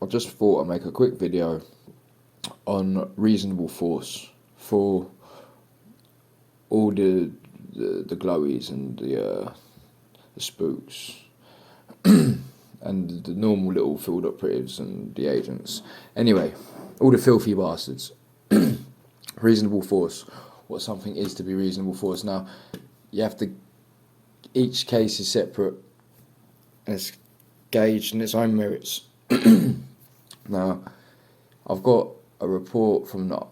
I've just thought I'd make a quick video on reasonable force for all the glowies and the spooks and the normal little field operatives and the agents. Anyway, all the filthy bastards. Reasonable force. What something is to be reasonable force. Now, you have to. Each case is separate and it's gauged in its own merits. Now, I've got a report for the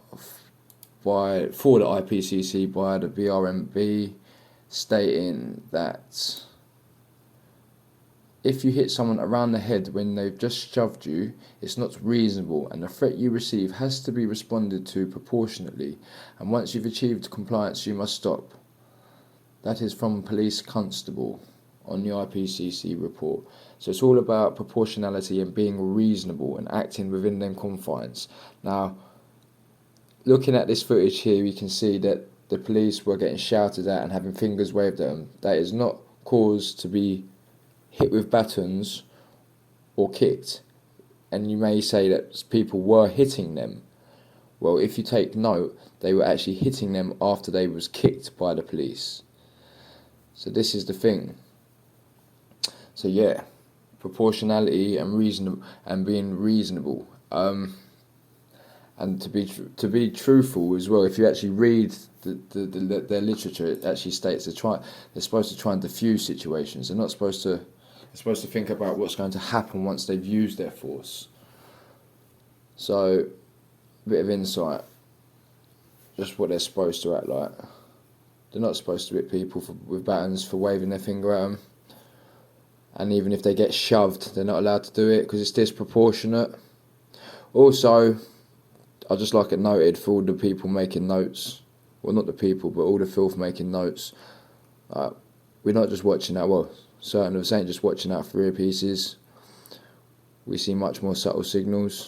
IPCC by the BRMB stating that if you hit someone around the head when they've just shoved you, it's not reasonable, and the threat you receive has to be responded to proportionately, and once you've achieved compliance, you must stop. That is from Police Constable on the IPCC report. So it's all about proportionality and being reasonable and acting within them confines. Now, looking at this footage here, you can see that the police were getting shouted at and having fingers waved at them. That is not cause to be hit with batons or kicked. And you may say that people were hitting them. Well, if you take note, they were actually hitting them after they was kicked by the police. So this is the thing. So yeah, proportionality and reasonable and being reasonable. And to be truthful as well, if you actually read their literature, it actually states they're supposed to try and diffuse situations. They're not supposed to. They're supposed to think about what's going to happen once they've used their force. So, a bit of insight. Just what they're supposed to act like. They're not supposed to hit people with batons for waving their finger at them. And even if they get shoved, they're not allowed to do it because it's disproportionate. Also, I'd just like it noted for all the people making notes. Well, not the people, but all the filth making notes. We're not just watching out, well, certain of us ain't just watching out for earpieces. We see much more subtle signals.